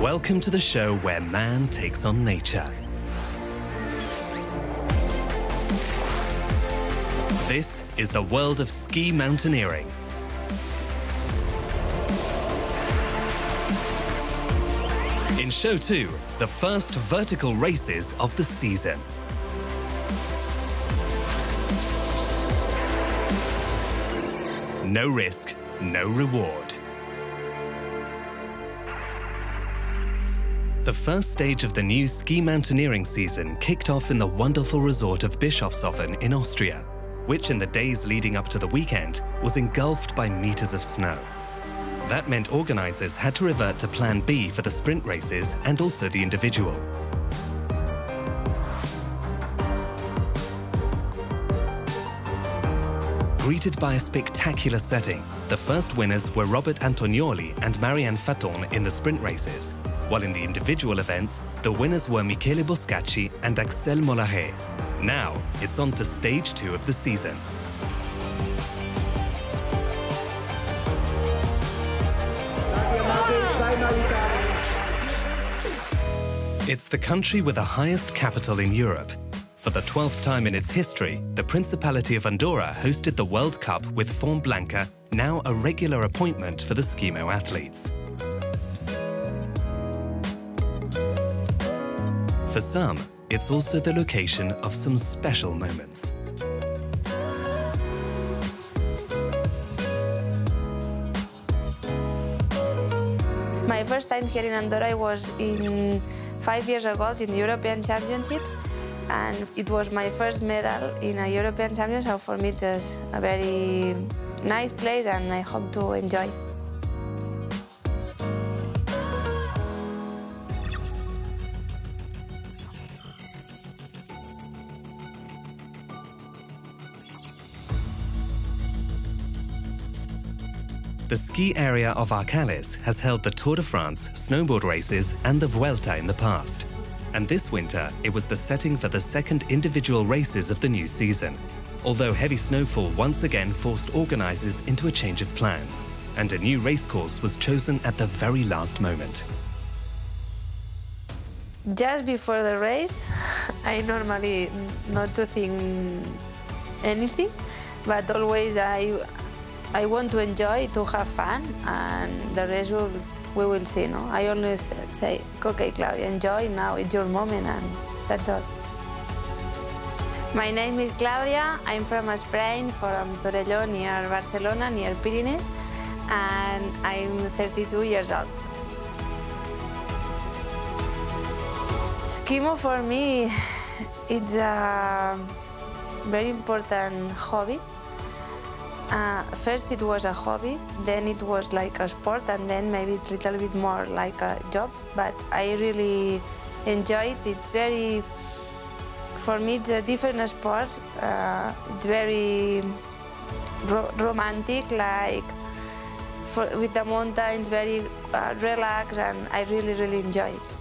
Welcome to the show where man takes on nature. This is the world of ski mountaineering. In Show 2, the first vertical races of the season. No risk, no reward. The first stage of the new ski mountaineering season kicked off in the wonderful resort of Bischofshofen in Austria, which in the days leading up to the weekend was engulfed by meters of snow. That meant organizers had to revert to Plan B for the sprint races and also the individual. Greeted by a spectacular setting, the first winners were Robert Antonioli and Marianne Faton in the sprint races, while in the individual events, the winners were Michele Boscacci and Axel Mollaret. Now, it's on to stage 2 of the season. It's the country with the highest capital in Europe. For the 12th time in its history, the Principality of Andorra hosted the World Cup with Font Blanca, now a regular appointment for the SkiMo athletes. For some, it's also the location of some special moments. My first time here in Andorra was 5 years ago in the European Championships, and it was my first medal in a European Championship, so for me it's a very nice place and I hope to enjoy. The ski area of Arcalis has held the Tour de France, snowboard races and the Vuelta in the past. And this winter, it was the setting for the second individual races of the new season. Although heavy snowfall once again forced organizers into a change of plans, and a new race course was chosen at the very last moment. Just before the race, I normally not to think anything, but always I want to enjoy, to have fun, and the rest we will see, no? I always say, okay, Claudia, enjoy, now it's your moment, and that's all. My name is Claudia, I'm from Spain, from Torelló, near Barcelona, near Pyrenees, and I'm 32 years old. SkiMo for me, it's a very important hobby. First it was a hobby, then it was like a sport, and then maybe it's a little bit more like a job, but I really enjoy it. It's very, for me it's a different sport. It's very romantic, like with the mountains, very relaxed, and I really enjoy it.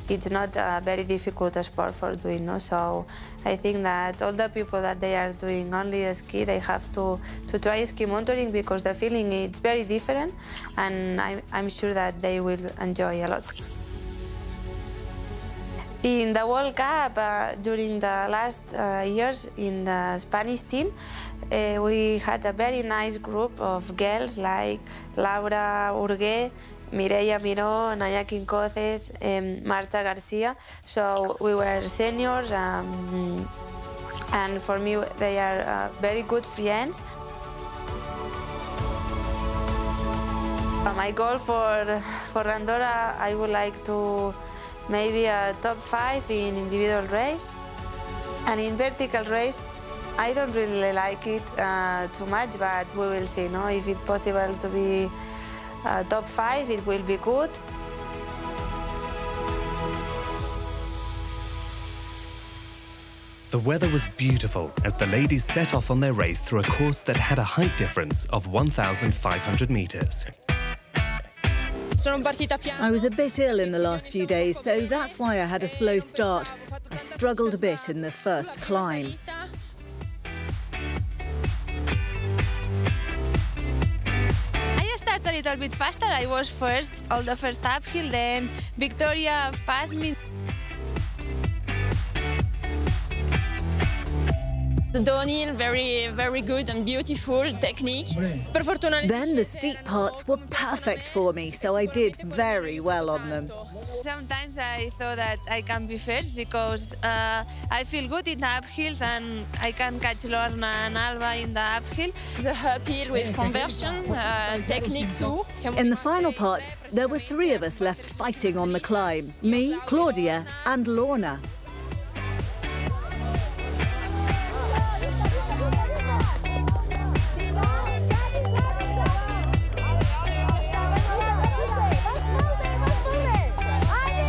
It's not a very difficult sport for doing, no? So I think that all the people that they are doing only ski, they have to try ski mountaineering because the feeling is very different, and I'm sure that they will enjoy a lot. In the World Cup, during the last years in the Spanish team, we had a very nice group of girls like Laura Urgué, Mireia Miró, Naya Quincoces, Marta Garcia. So we were seniors, and for me they are very good friends. My goal for Andorra, I would like to maybe a top 5 in individual race, and in vertical race I don't really like it too much, but we will see, no? If it's possible to be top 5, it will be good. The weather was beautiful as the ladies set off on their race through a course that had a height difference of 1,500 meters. I was a bit ill in the last few days, so that's why I had a slow start. I struggled a bit in the first climb. I started a little bit faster. I was first, all the first uphill, then Victoria passed me. The downhill, very good and beautiful technique. Then the steep parts were perfect for me, so I did very well on them. Sometimes I thought that I can be first because I feel good in the uphills and I can catch Lorna and Alba in the uphill. The uphill with conversion, technique too. In the final part, there were 3 of us left fighting on the climb. Me, Claudia and Lorna.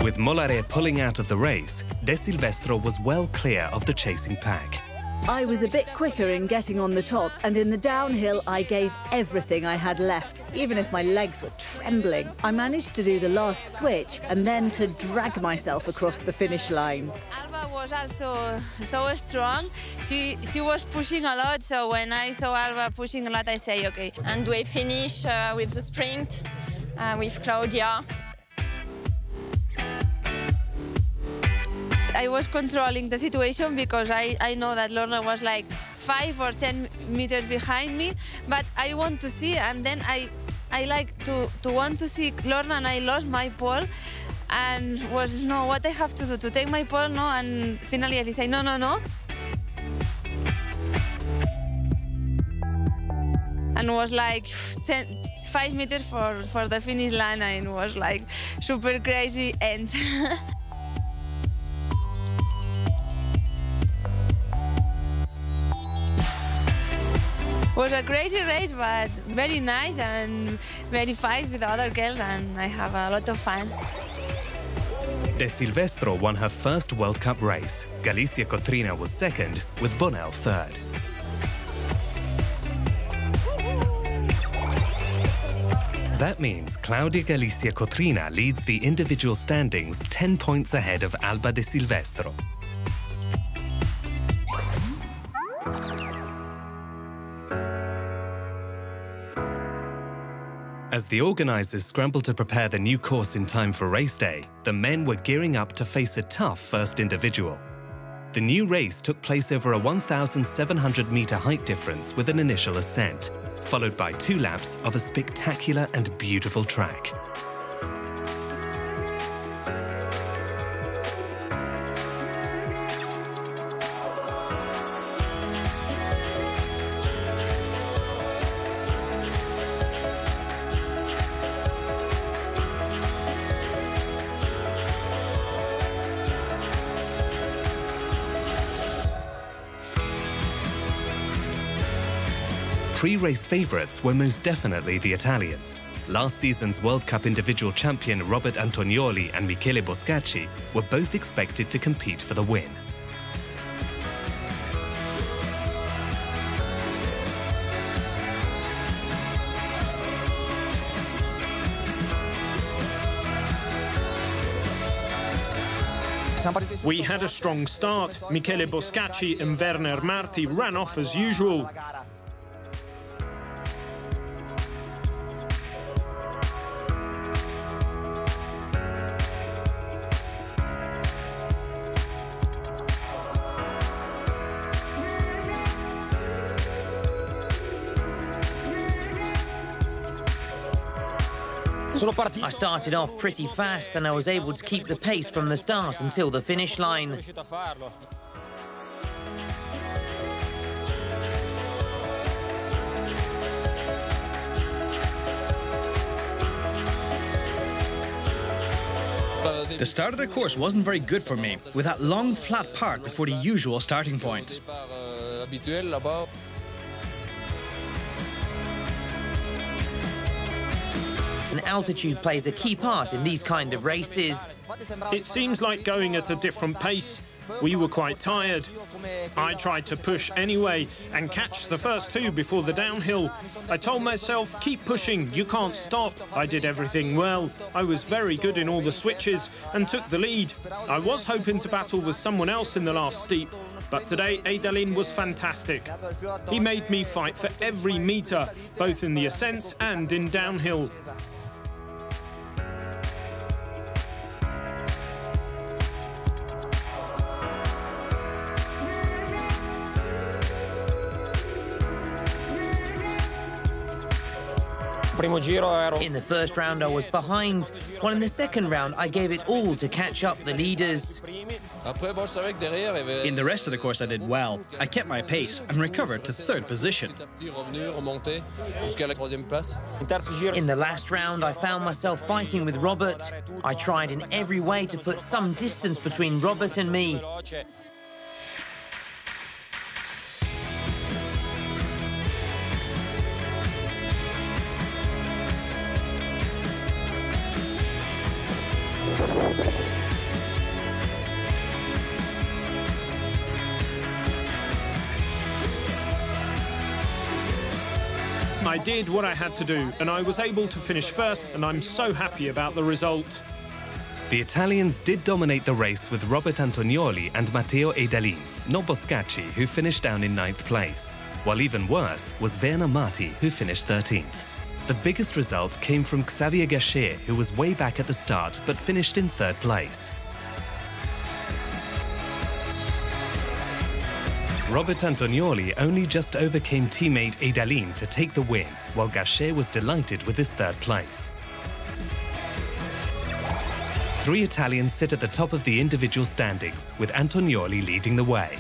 With Molare pulling out of the race, De Silvestro was well clear of the chasing pack. I was a bit quicker in getting on the top, and in the downhill I gave everything I had left, even if my legs were trembling. I managed to do the last switch and then to drag myself across the finish line. Alba was also so strong. She was pushing a lot, so when I saw Alba pushing a lot, I say, okay. And we finish with the sprint with Claudia. I was controlling the situation because I know that Lorna was like 5 or 10 meters behind me, but I want to see, and then I like to want to see Lorna, and I lost my pole and was, no, what I have to do, to take my pole, no, and finally I say, no. And was like 5 meters for the finish line, and it was like super crazy end. It was a crazy race, but very nice and very fight with other girls, and I have a lot of fun. De Silvestro won her first World Cup race. Galicia Cotrina was second, with Bonel third. That means Claudia Galicia Cotrina leads the individual standings 10 points ahead of Alba De Silvestro. As the organisers scrambled to prepare the new course in time for race day, the men were gearing up to face a tough first individual. The new race took place over a 1,700-metre height difference with an initial ascent, followed by 2 laps of a spectacular and beautiful track. Pre-race favourites were most definitely the Italians. Last season's World Cup individual champion Robert Antonioli and Michele Boscacci were both expected to compete for the win. We had a strong start. Michele Boscacci and Werner Marti ran off as usual. I started off pretty fast and I was able to keep the pace from the start until the finish line. The start of the course wasn't very good for me, with that long flat part before the usual starting point. And altitude plays a key part in these kind of races. It seems like going at a different pace. We were quite tired. I tried to push anyway and catch the first two before the downhill. I told myself, keep pushing, you can't stop. I did everything well. I was very good in all the switches and took the lead. I was hoping to battle with someone else in the last steep, but today Eidalin was fantastic. He made me fight for every metre, both in the ascents and in downhill. In the first round, I was behind, while in the second round, I gave it all to catch up the leaders. In the rest of the course, I did well. I kept my pace and recovered to third position. In the last round, I found myself fighting with Robert. I tried in every way to put some distance between Robert and me. I did what I had to do, and I was able to finish first, and I'm so happy about the result. The Italians did dominate the race with Robert Antonioli and Matteo Eidalin, not Boscacci, who finished down in 9th place, while even worse was Werner Marti, who finished 13th. The biggest result came from Xavier Gachet, who was way back at the start but finished in 3rd place. Robert Antonioli only just overcame teammate Eidalin to take the win, while Gachet was delighted with his 3rd place. 3 Italians sit at the top of the individual standings, with Antonioli leading the way.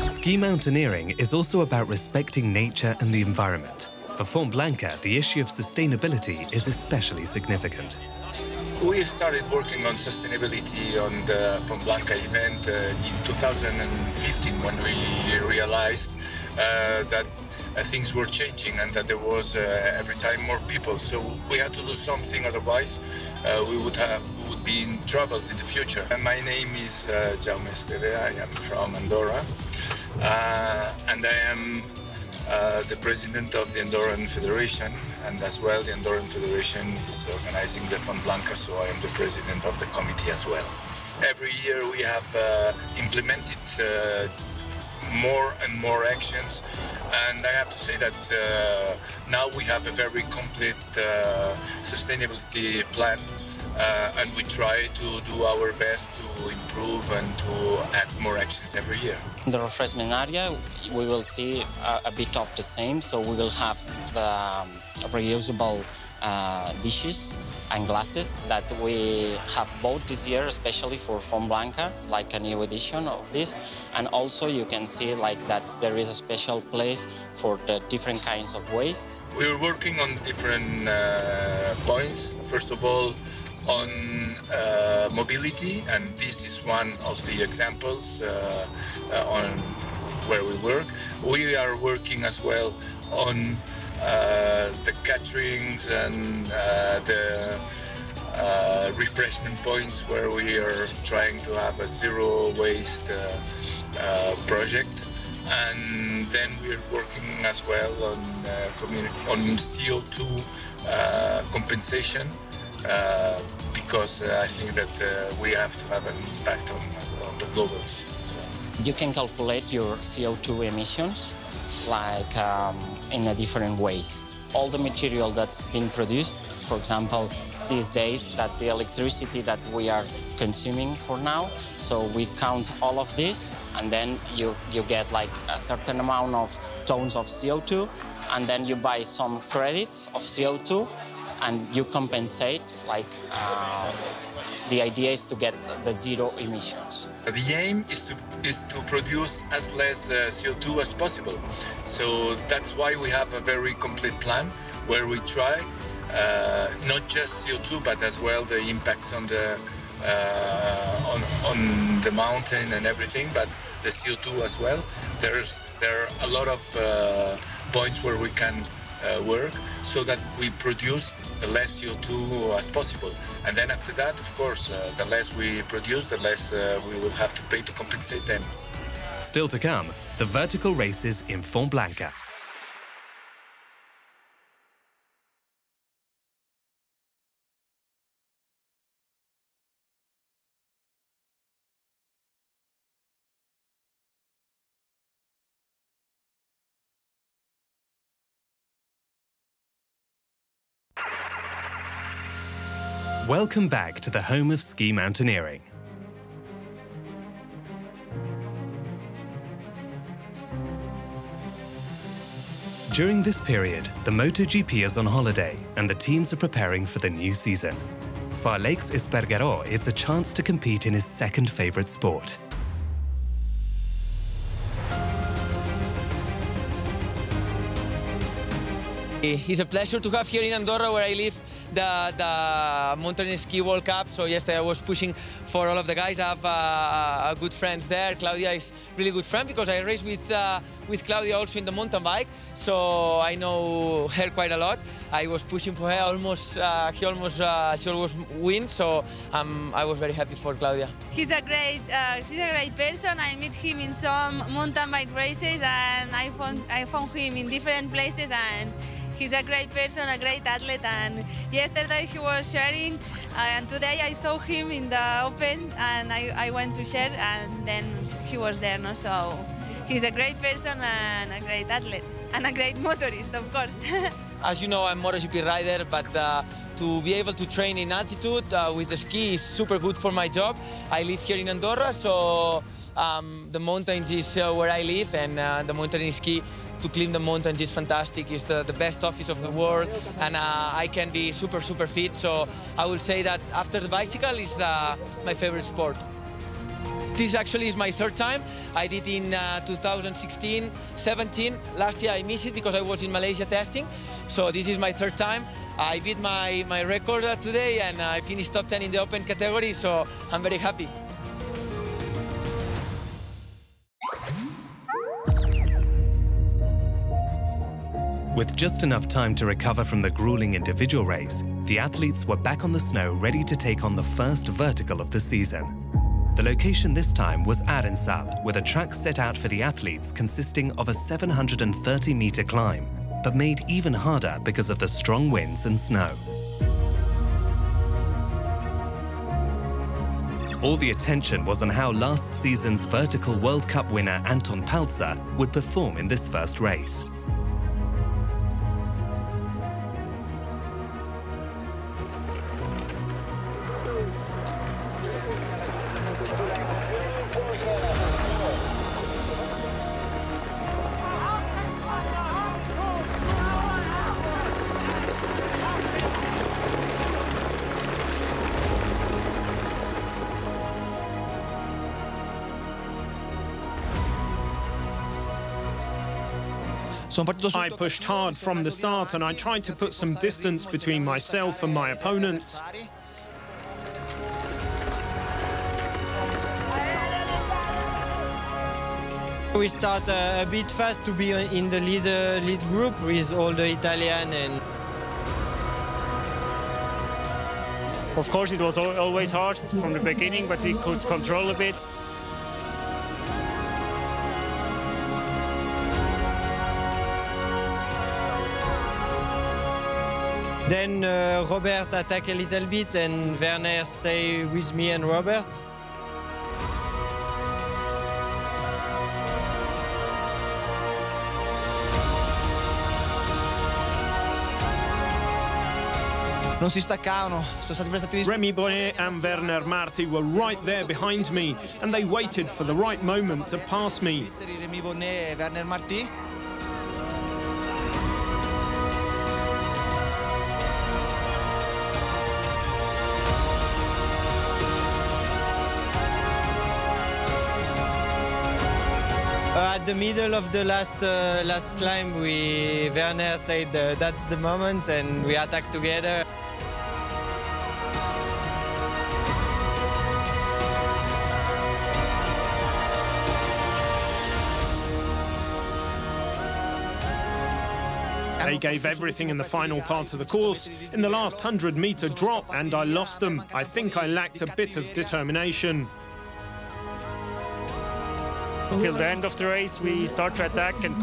Ski mountaineering is also about respecting nature and the environment. For Font Blanca, the issue of sustainability is especially significant. We started working on sustainability on the Font Blanca event in 2015 when we realized that things were changing and that there was every time more people. So we had to do something, otherwise we would be in troubles in the future. And my name is Jaume Esteve. I am from Andorra, and I am the president of the Andorran Federation, and as well the Andorran Federation is organizing the Font Blanca, so I am the president of the committee as well. Every year we have implemented more and more actions, and I have to say that now we have a very complete sustainability plan, and we try to do our best to improve and to add more actions every year. In the refreshment area, we will see a bit of the same, so we will have the reusable dishes and glasses that we have bought this year, especially for Font Blanca, like a new edition of this. And also you can see like that there is a special place for the different kinds of waste. We're working on different points. First of all, on mobility, and this is one of the examples on where we work. We are working as well on the caterings and the refreshment points, where we are trying to have a zero waste project. And then we're working as well on CO2 compensation, because I think that we have to have an impact on the global system as well. You can calculate your CO2 emissions like in a different ways. All the material that's been produced, for example, these days, that the electricity that we are consuming for now, so we count all of this, and then you get like a certain amount of tons of CO2, and then you buy some credits of CO2, and you compensate, like the idea is to get the zero emissions. The aim is to produce as less CO2 as possible. So that's why we have a very complete plan where we try not just CO2, but as well the impacts on the mountain and everything, but the CO2 as well. There are a lot of points where we can work, so that we produce the less CO2 as possible. And then after that, of course, the less we produce, the less we will have to pay to compensate them. Still to come, the vertical races in Infront Blanca. Welcome back to the home of ski mountaineering. During this period, the MotoGP is on holiday and the teams are preparing for the new season. For Alex Espargaró, it's a chance to compete in his second favourite sport. It's a pleasure to have here in Andorra, where I live, the Mountain Ski World Cup. So yesterday I was pushing for all of the guys. I have a good friend there. Claudia is really good friend because I race with Claudia also in the mountain bike. So I know her quite a lot. I was pushing for her she almost win. So I was very happy for Claudia. She's a great person. I met him in some mountain bike races, and I found him in different places, and he's a great person, a great athlete. And yesterday he was sharing, and today I saw him in the Open, and I went to share, and then he was there. No? So he's a great person and a great athlete, and a great motorist, of course. As you know, I'm a MotoGP rider, but to be able to train in altitude with the ski is super good for my job. I live here in Andorra, so the mountains is where I live, and the mountain ski, to climb the mountains is fantastic. It's the best office of the world, and I can be super fit. So I will say that after the bicycle is my favorite sport. This actually is my third time. I did in 2016, 17. Last year I missed it because I was in Malaysia testing. So this is my third time. I beat my record today, and I finished top 10 in the open category, so I'm very happy. With just enough time to recover from the grueling individual race, the athletes were back on the snow ready to take on the first vertical of the season. The location this time was Arensal, with a track set out for the athletes consisting of a 730-metre climb, but made even harder because of the strong winds and snow. All the attention was on how last season's Vertical World Cup winner Anton Palzer would perform in this first race. I pushed hard from the start, and I tried to put some distance between myself and my opponents. We start a bit fast to be in the lead group with all the Italian, and of course it was always hard from the beginning, but we could control a bit. Then Robert attacked a little bit, and Werner stayed with me and Robert. Remy Bonnet and Werner Marti were right there behind me, and they waited for the right moment to pass me. At the middle of the last climb, Werner said that's the moment, and we attacked together. They gave everything in the final part of the course, in the last 100-meter drop, and I lost them. I think I lacked a bit of determination. Till the end of the race, we start to attack and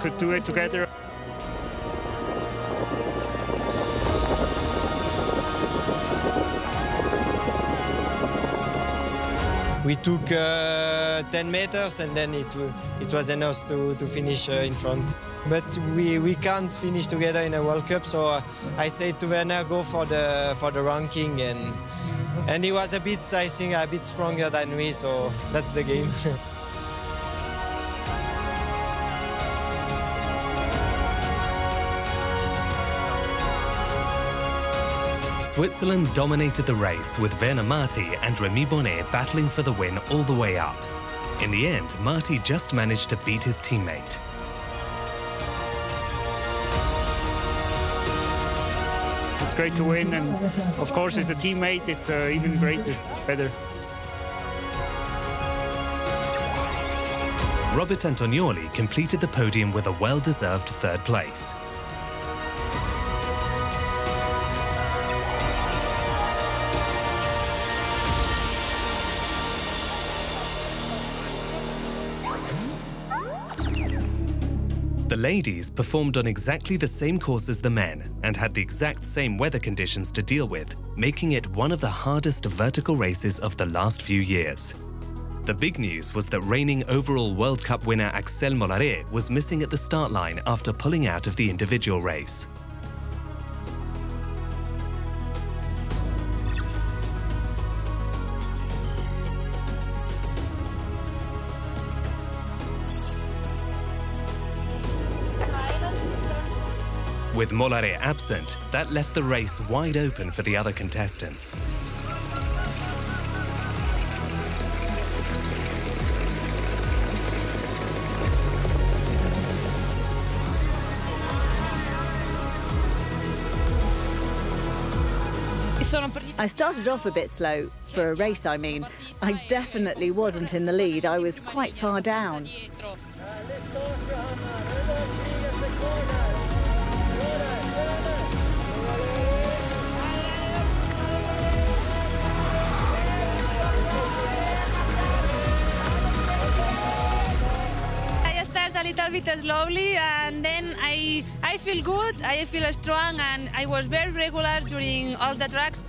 could do it together. We took 10 meters and then it was enough to finish in front. But we can't finish together in a World Cup, so I said to Werner, go for the ranking, and he was a bit, I think, a bit stronger than me, so that's the game. Switzerland dominated the race with Werner Marti and Remy Bonnet battling for the win all the way up. In the end, Marti just managed to beat his teammate. It's great to win, and of course, as a teammate, it's even greater, better. Robert Antonioli completed the podium with a well-deserved third place. The ladies performed on exactly the same course as the men and had the exact same weather conditions to deal with, making it one of the hardest vertical races of the last few years. The big news was that reigning overall World Cup winner Axel Mollaret was missing at the start line after pulling out of the individual race. With Mollaret absent, that left the race wide open for the other contestants. I started off a bit slow, for a race I mean. I definitely wasn't in the lead, I was quite far down. A little bit slowly, and then I feel good, I feel strong, and I was very regular during all the tracks.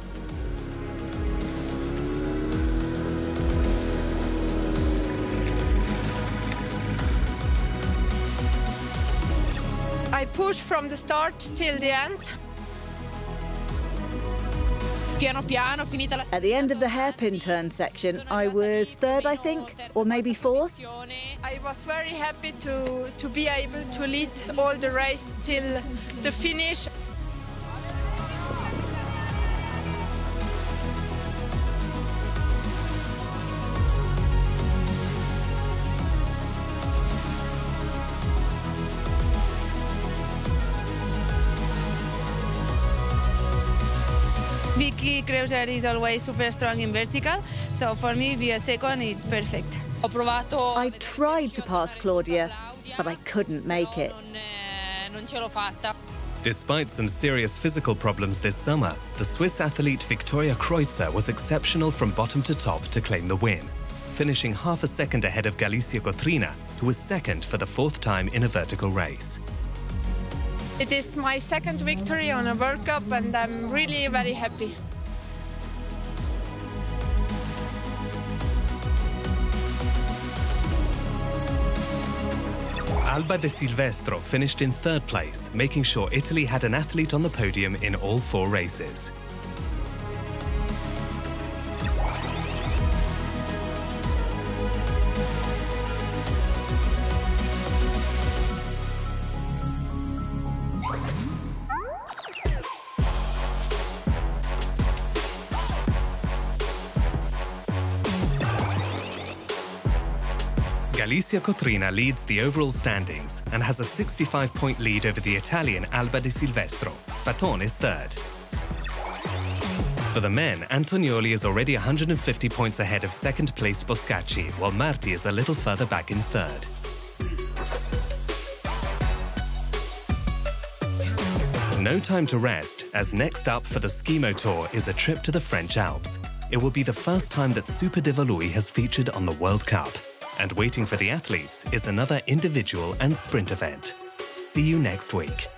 I pushed from the start till the end. At the end of the hairpin turn section, I was third, I think, or maybe fourth. I was very happy to be able to lead all the race till the finish. Vicky Kreuzer is always super strong in vertical, so for me, be a second, it's perfect. I tried to pass Claudia, but I couldn't make it. Despite some serious physical problems this summer, the Swiss athlete Viktoria Kreuzer was exceptional from bottom to top to claim the win, finishing half a second ahead of Galicia Cotrina, who was second for the fourth time in a vertical race. It is my second victory on a World Cup, and I'm really very happy. Alba De Silvestro finished in third place, making sure Italy had an athlete on the podium in all four races. Galicia Cotrina leads the overall standings and has a 65-point lead over the Italian Alba De Silvestro. Faton is third. For the men, Antonioli is already 150 points ahead of second-placed Boscacci, while Marti is a little further back in third. no time to rest, as next up for the SkiMo Tour is a trip to the French Alps. It will be the first time that Super Devalui has featured on the World Cup. And waiting for the athletes is another individual and sprint event. See you next week.